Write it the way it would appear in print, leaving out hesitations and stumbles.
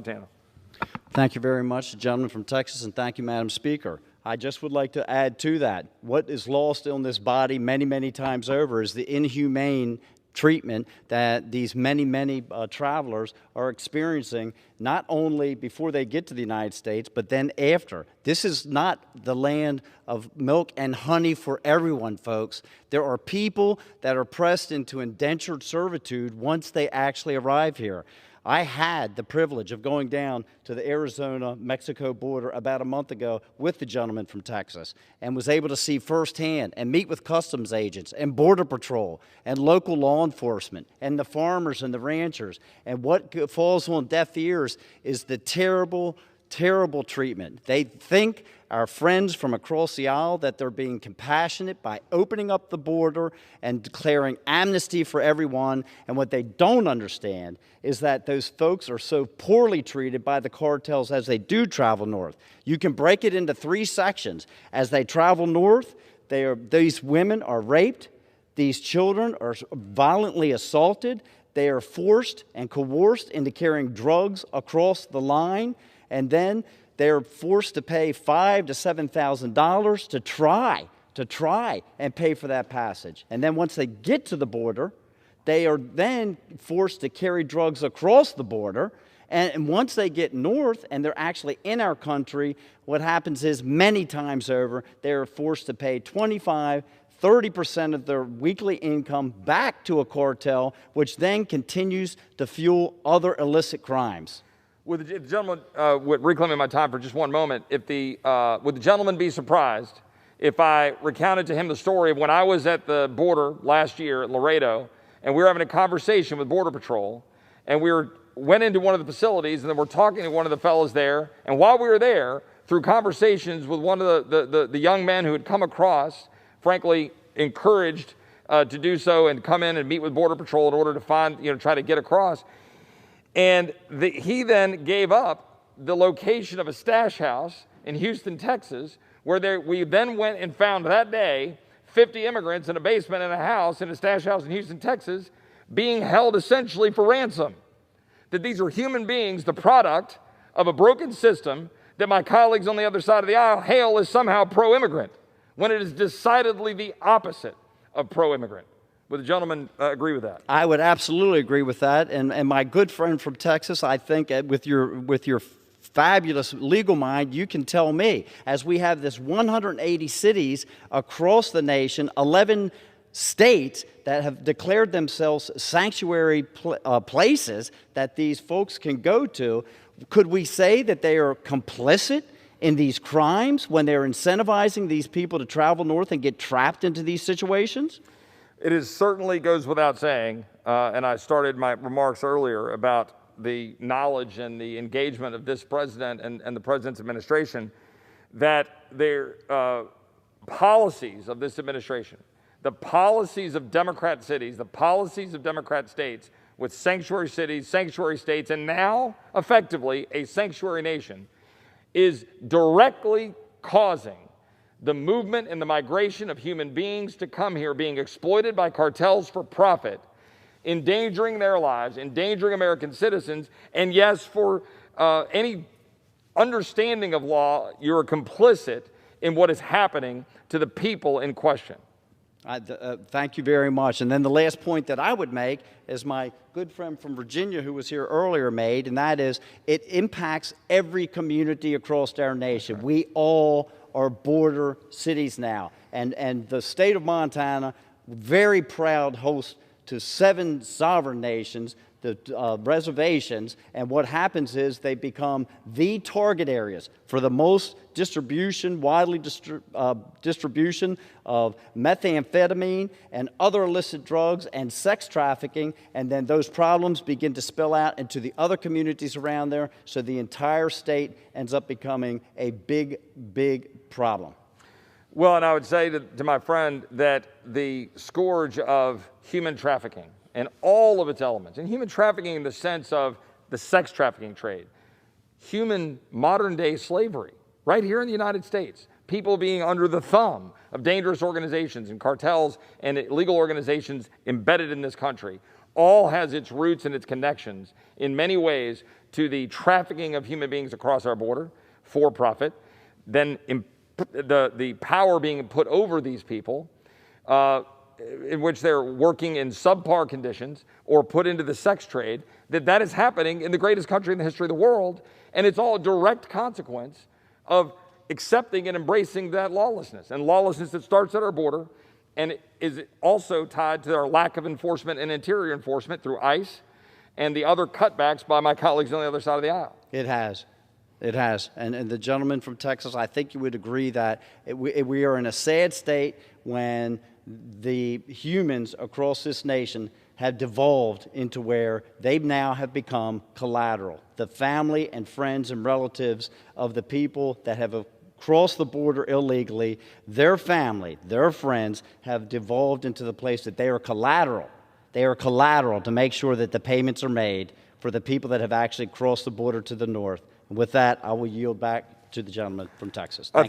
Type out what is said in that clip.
Montana. Thank you very much, the gentleman from Texas, and thank you, Madam Speaker. I just would like to add to that, what is lost in this body many, many times over is the inhumane treatment that these many travelers are experiencing, not only before they get to the United States, but then after. This is not the land of milk and honey for everyone, folks. There are people that are pressed into indentured servitude once they actually arrive here. I had the privilege of going down to the Arizona-Mexico border about a month ago with the gentleman from Texas and was able to see firsthand and meet with customs agents and Border Patrol and local law enforcement and the farmers and the ranchers. And what falls on deaf ears is the terrible treatment. They think, our friends from across the aisle, that they're being compassionate by opening up the border and declaring amnesty for everyone. And what they don't understand is that those folks are so poorly treated by the cartels as they do travel north. You can break it into 3 sections. As they travel north, these women are raped, these children are violently assaulted, they are forced and coerced into carrying drugs across the line, and then they're forced to pay $5,000 to $7,000 to try and pay for that passage. And then once they get to the border, they are then forced to carry drugs across the border. And once they get north and they're actually in our country, what happens is many times over, they're forced to pay 25–30% of their weekly income back to a cartel, which then continues to fuel other illicit crimes. Would the gentleman, reclaiming my time for just one moment, would the gentleman be surprised if I recounted to him the story of when I was at the border last year at Laredo, and we were having a conversation with Border Patrol, and went into one of the facilities, and then we're talking to one of the fellows there, and while we were there, through conversations with one of the young men who had come across, frankly, encouraged to do so and come in and meet with Border Patrol in order to try to get across. And he then gave up the location of a stash house in Houston, Texas, where we then went and found that day 50 immigrants in a basement in a house, in a stash house in Houston, Texas, being held essentially for ransom. That these are human beings, the product of a broken system that my colleagues on the other side of the aisle hail as somehow pro-immigrant, when it is decidedly the opposite of pro-immigrant. Would the gentleman agree with that? I would absolutely agree with that. And my good friend from Texas, I think with your fabulous legal mind, you can tell me, as we have this 180 cities across the nation, 11 states that have declared themselves sanctuary places that these folks can go to, could we say that they are complicit in these crimes when they're incentivizing these people to travel north and get trapped into these situations? It certainly goes without saying, and I started my remarks earlier about the knowledge and the engagement of this president and the president's administration, that their policies of this administration, the policies of Democrat cities, the policies of Democrat states with sanctuary cities, sanctuary states, and now effectively a sanctuary nation, is directly causing the movement and the migration of human beings to come here, being exploited by cartels for profit, endangering their lives, endangering American citizens, and yes, for any understanding of law, you're complicit in what is happening to the people in question. Thank you very much. And then the last point that I would make is my good friend from Virginia who was here earlier made, and that is it impacts every community across our nation. Right. We all are border cities now. And the state of Montana, very proud host to 7 sovereign nations, the reservations, and what happens is they become the target areas for the most widely distribution of methamphetamine and other illicit drugs and sex trafficking, and then those problems begin to spill out into the other communities around there, so the entire state ends up becoming a big problem. Well, and I would say to my friend that the scourge of human trafficking and all of its elements, and human trafficking in the sense of the sex trafficking trade, human modern-day slavery, right here in the United States, people being under the thumb of dangerous organizations and cartels and illegal organizations embedded in this country, all has its roots and its connections in many ways to the trafficking of human beings across our border for profit, then the power being put over these people, in which they're working in subpar conditions or put into the sex trade, that is happening in the greatest country in the history of the world. And it's all a direct consequence of accepting and embracing that lawlessness, and lawlessness that starts at our border and is also tied to our lack of enforcement and interior enforcement through ICE and the other cutbacks by my colleagues on the other side of the aisle. It has. It has. And the gentleman from Texas, I think you would agree that we are in a sad state when the humans across this nation have devolved into where they now have become collateral. The family and friends and relatives of the people that have crossed the border illegally, their family, their friends have devolved into the place that they are collateral. They are collateral to make sure that the payments are made for the people that have actually crossed the border to the north. And with that, I will yield back to the gentleman from Texas. Thank you.